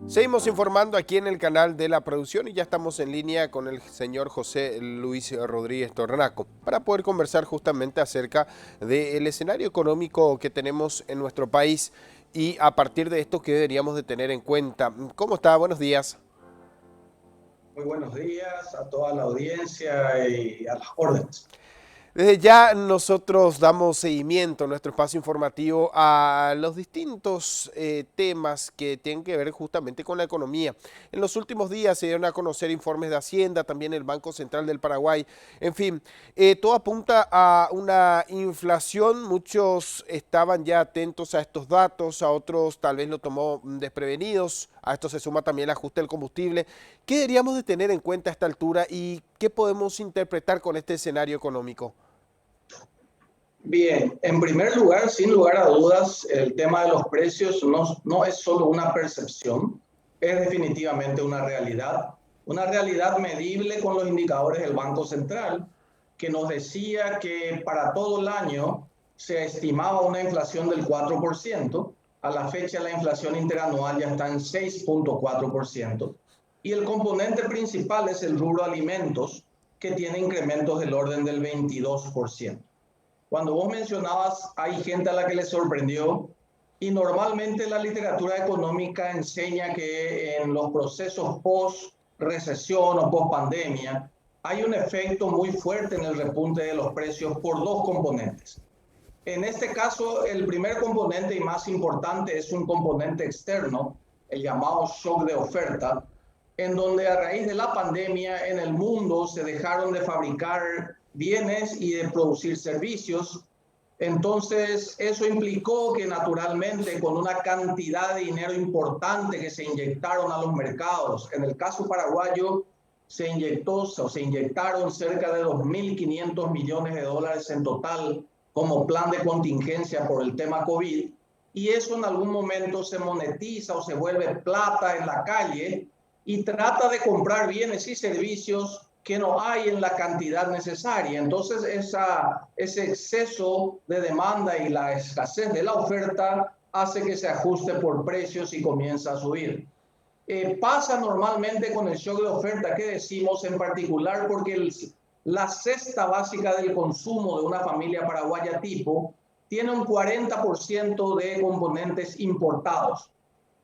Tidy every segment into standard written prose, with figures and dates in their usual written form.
Seguimos informando aquí en el canal de la producción y ya estamos en línea con el señor José Luis Rodríguez Tornaco para poder conversar justamente acerca del escenario económico que tenemos en nuestro país y a partir de esto qué deberíamos de tener en cuenta. ¿Cómo está? Buenos días. Muy buenos días a toda la audiencia y a las órdenes. Desde ya nosotros damos seguimiento en nuestro espacio informativo a los distintos temas que tienen que ver justamente con la economía. En los últimos días se dieron a conocer informes de Hacienda, también el Banco Central del Paraguay. En fin, todo apunta a una inflación. Muchos estaban ya atentos a estos datos, a otros tal vez lo tomó desprevenidos. A esto se suma también el ajuste del combustible. ¿Qué deberíamos de tener en cuenta a esta altura y qué podemos interpretar con este escenario económico? Bien, en primer lugar, sin lugar a dudas, el tema de los precios no es solo una percepción, es definitivamente una realidad medible con los indicadores del Banco Central, que nos decía que para todo el año se estimaba una inflación del 4%. A la fecha la inflación interanual ya está en 6,4%, y el componente principal es el rubro alimentos, que tiene incrementos del orden del 22%. Cuando vos mencionabas, hay gente a la que le sorprendió, y normalmente la literatura económica enseña que en los procesos post-recesión o post-pandemia hay un efecto muy fuerte en el repunte de los precios por dos componentes. En este caso, el primer componente y más importante es un componente externo, el llamado shock de oferta, en donde a raíz de la pandemia en el mundo se dejaron de fabricar bienes y de producir servicios. Entonces, eso implicó que naturalmente con una cantidad de dinero importante que se inyectaron a los mercados, en el caso paraguayo se inyectaron cerca de 2.500 millones de dólares en total como plan de contingencia por el tema COVID, y eso en algún momento se monetiza o se vuelve plata en la calle y trata de comprar bienes y servicios que no hay en la cantidad necesaria. Entonces, ese exceso de demanda y la escasez de la oferta hace que se ajuste por precios y comienza a subir. Pasa normalmente con el shock de oferta que decimos, en particular porque la cesta básica del consumo de una familia paraguaya tipo tiene un 40% de componentes importados.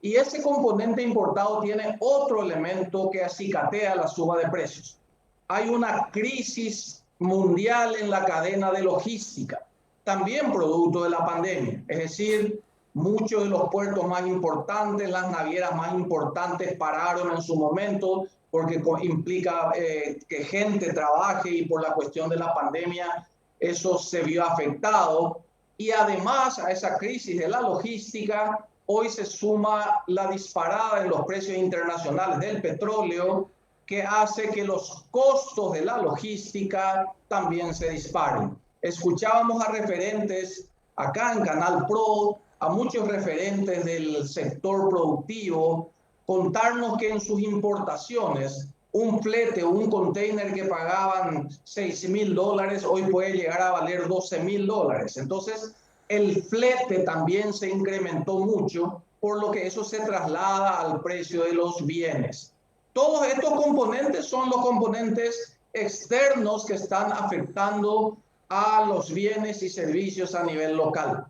Y ese componente importado tiene otro elemento que acicatea la suba de precios. Hay una crisis mundial en la cadena de logística, también producto de la pandemia. Es decir, muchos de los puertos más importantes, las navieras más importantes pararon en su momento porque implica que gente trabaje, y por la cuestión de la pandemia eso se vio afectado. Y además a esa crisis de la logística, hoy se suma la disparada en los precios internacionales del petróleo, que hace que los costos de la logística también se disparen. Escuchábamos a referentes acá en Canal Pro, a muchos referentes del sector productivo, contarnos que en sus importaciones un flete o un container que pagaban $6,000 hoy puede llegar a valer $12,000. Entonces, el flete también se incrementó mucho, por lo que eso se traslada al precio de los bienes. Todos estos componentes son los componentes externos que están afectando a los bienes y servicios a nivel local.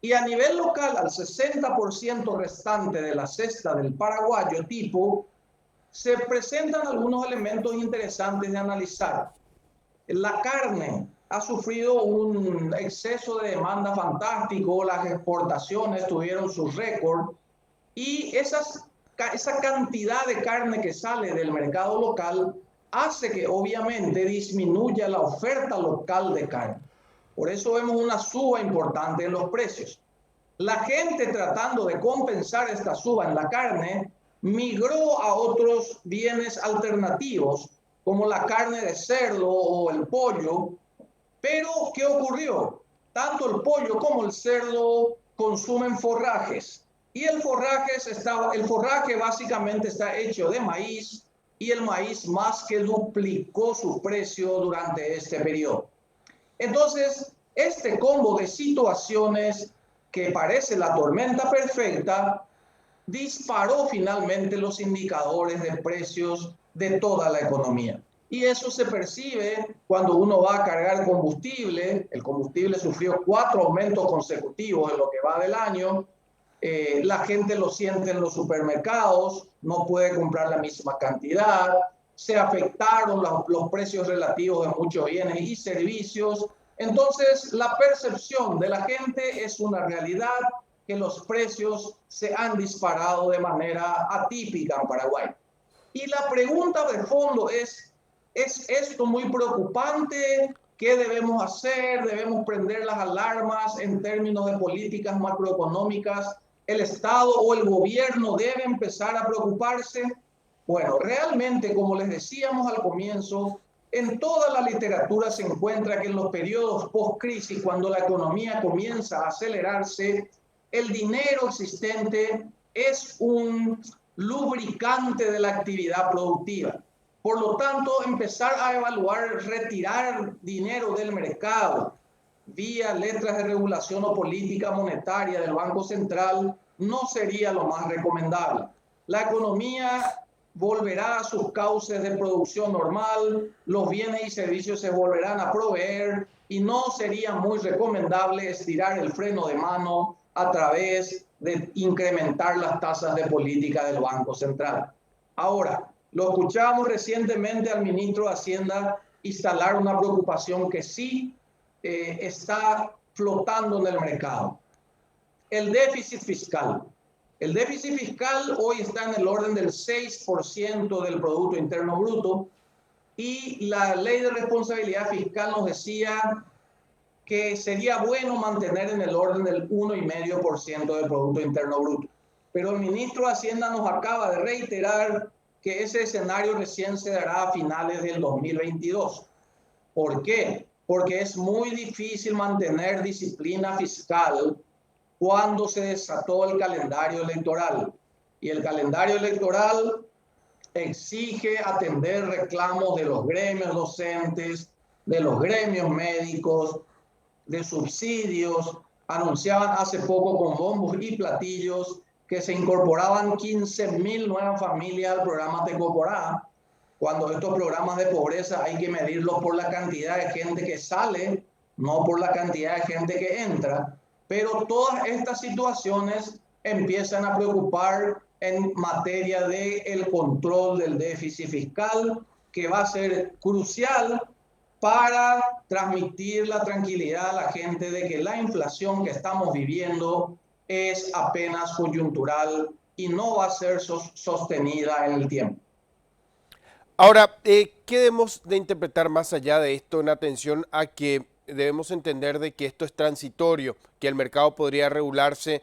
Y a nivel local, al 60% restante de la cesta del paraguayo tipo, se presentan algunos elementos interesantes de analizar. La carne ha sufrido un exceso de demanda fantástico, las exportaciones tuvieron su récord, y esa cantidad de carne que sale del mercado local hace que obviamente disminuya la oferta local de carne. Por eso vemos una suba importante en los precios. La gente, tratando de compensar esta suba en la carne, migró a otros bienes alternativos como la carne de cerdo o el pollo. Pero ¿qué ocurrió? Tanto el pollo como el cerdo consumen forrajes, y el forraje básicamente está hecho de maíz, y el maíz más que duplicó su precio durante este periodo. Entonces, este combo de situaciones, que parece la tormenta perfecta, disparó finalmente los indicadores de precios de toda la economía. Y eso se percibe cuando uno va a cargar combustible. El combustible sufrió 4 aumentos consecutivos en lo que va del año. La gente lo siente en los supermercados, no puede comprar la misma cantidad. Se afectaron los precios relativos de muchos bienes y servicios. Entonces, la percepción de la gente es una realidad, que los precios se han disparado de manera atípica en Paraguay. Y la pregunta de fondo ¿es esto muy preocupante? ¿Qué debemos hacer? ¿Debemos prender las alarmas en términos de políticas macroeconómicas? ¿El Estado o el gobierno debe empezar a preocuparse? Bueno, realmente, como les decíamos al comienzo, en toda la literatura se encuentra que en los periodos post-crisis, cuando la economía comienza a acelerarse, el dinero existente es un lubricante de la actividad productiva. Por lo tanto, empezar a evaluar, retirar dinero del mercado vía letras de regulación o política monetaria del Banco Central no sería lo más recomendable. La economía volverá a sus cauces de producción normal, los bienes y servicios se volverán a proveer y no sería muy recomendable estirar el freno de mano a través de incrementar las tasas de política del Banco Central. Ahora, lo escuchábamos recientemente al ministro de Hacienda instalar una preocupación que sí está flotando en el mercado. El déficit fiscal. El déficit fiscal hoy está en el orden del 6% del Producto Interno Bruto y la ley de responsabilidad fiscal nos decía que sería bueno mantener en el orden del 1,5% del Producto Interno Bruto. Pero el ministro de Hacienda nos acaba de reiterar que ese escenario recién se dará a finales del 2022. ¿Por qué? Porque es muy difícil mantener disciplina fiscal cuando se desató el calendario electoral. Y el calendario electoral exige atender reclamos de los gremios docentes, de los gremios médicos, de subsidios. Anunciaban hace poco con bombos y platillos que se incorporaban 15.000 nuevas familias al programa Tecoporá, cuando estos programas de pobreza hay que medirlos por la cantidad de gente que sale, no por la cantidad de gente que entra. Pero todas estas situaciones empiezan a preocupar en materia del control del déficit fiscal, que va a ser crucial para transmitir la tranquilidad a la gente de que la inflación que estamos viviendo es apenas coyuntural y no va a ser sostenida en el tiempo. Ahora, ¿qué debemos de interpretar más allá de esto en atención a que debemos entender de que esto es transitorio, que el mercado podría regularse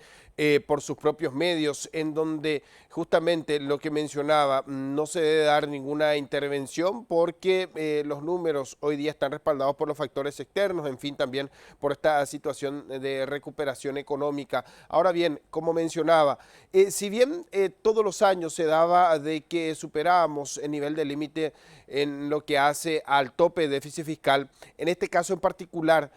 por sus propios medios, en donde justamente lo que mencionaba, no se debe dar ninguna intervención porque los números hoy día están respaldados por los factores externos, en fin, también por esta situación de recuperación económica? Ahora bien, como mencionaba, si bien todos los años se daba de que superábamos el nivel de límite en lo que hace al tope de déficit fiscal, en este caso en particular,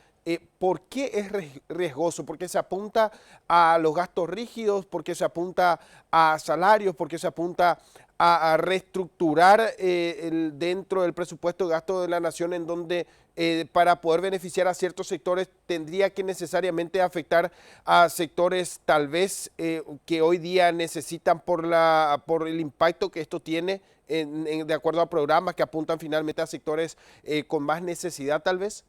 ¿por qué es riesgoso? ¿Por qué se apunta a los gastos rígidos? ¿Por qué se apunta a salarios? ¿Por qué se apunta a reestructurar dentro del presupuesto de gasto de la nación, en donde para poder beneficiar a ciertos sectores tendría que necesariamente afectar a sectores tal vez que hoy día necesitan por el impacto que esto tiene de acuerdo a programas que apuntan finalmente a sectores con más necesidad tal vez?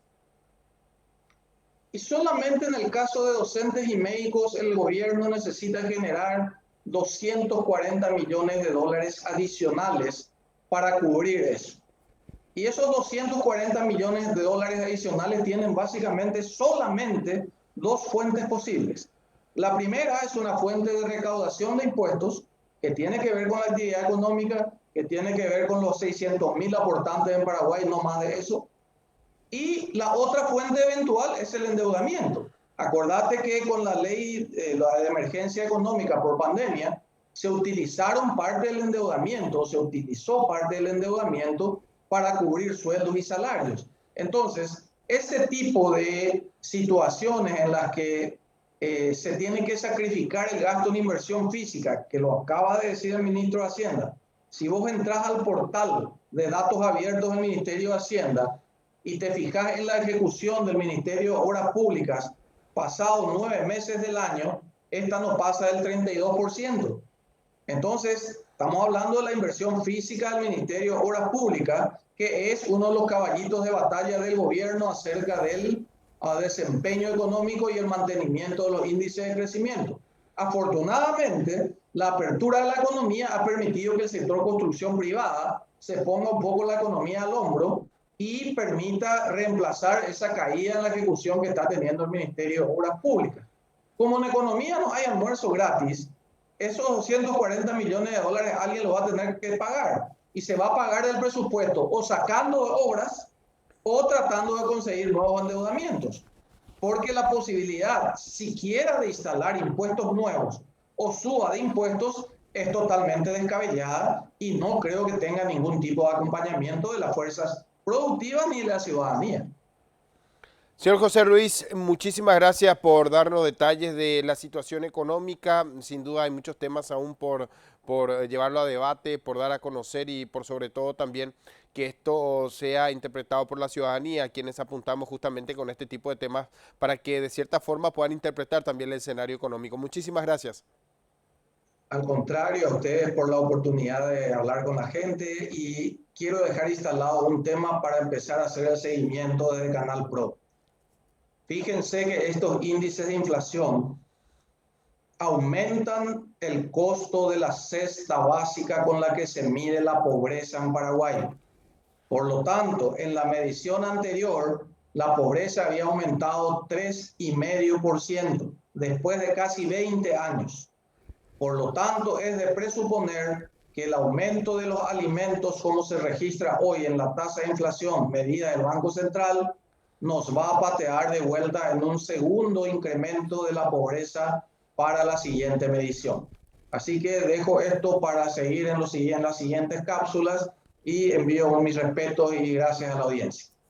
Y solamente en el caso de docentes y médicos, el gobierno necesita generar 240 millones de dólares adicionales para cubrir eso. Y esos 240 millones de dólares adicionales tienen básicamente solamente dos fuentes posibles. La primera es una fuente de recaudación de impuestos que tiene que ver con la actividad económica, que tiene que ver con los 600.000 aportantes en Paraguay, no más de eso. Y la otra fuente eventual es el endeudamiento. Acordate que con la ley la de emergencia económica por pandemia, se utilizaron parte del endeudamiento, se utilizó parte del endeudamiento para cubrir sueldos y salarios. Entonces, ese tipo de situaciones en las que se tiene que sacrificar el gasto en inversión física, que lo acaba de decir el ministro de Hacienda. Si vos entras al portal de datos abiertos del Ministerio de Hacienda y te fijas en la ejecución del Ministerio de Obras Públicas, pasados 9 meses del año, esta no pasa del 32%. Entonces, estamos hablando de la inversión física del Ministerio de Obras Públicas, que es uno de los caballitos de batalla del gobierno acerca del desempeño económico y el mantenimiento de los índices de crecimiento. Afortunadamente, la apertura de la economía ha permitido que el sector construcción privada se ponga un poco la economía al hombro y permita reemplazar esa caída en la ejecución que está teniendo el Ministerio de Obras Públicas. Como en economía no hay almuerzo gratis, esos 240 millones de dólares alguien lo va a tener que pagar y se va a pagar del presupuesto o sacando de obras o tratando de conseguir nuevos endeudamientos. Porque la posibilidad siquiera de instalar impuestos nuevos o suba de impuestos es totalmente descabellada y no creo que tenga ningún tipo de acompañamiento de las fuerzas productivas ni de la ciudadanía. Señor José Ruiz, muchísimas gracias por darnos detalles de la situación económica. Sin duda hay muchos temas aún por llevarlo a debate, por dar a conocer y por sobre todo también que esto sea interpretado por la ciudadanía, quienes apuntamos justamente con este tipo de temas para que de cierta forma puedan interpretar también el escenario económico. Muchísimas gracias. Al contrario, a ustedes por la oportunidad de hablar con la gente y quiero dejar instalado un tema para empezar a hacer el seguimiento desde Canal Pro. Fíjense que estos índices de inflación aumentan el costo de la cesta básica con la que se mide la pobreza en Paraguay. Por lo tanto, en la medición anterior, la pobreza había aumentado 3,5% después de casi 20 años. Por lo tanto, es de presuponer que el aumento de los alimentos, como se registra hoy en la tasa de inflación medida del Banco Central, nos va a patear de vuelta en un segundo incremento de la pobreza para la siguiente medición. Así que dejo esto para seguir en las siguientes cápsulas y envío mis respetos y gracias a la audiencia.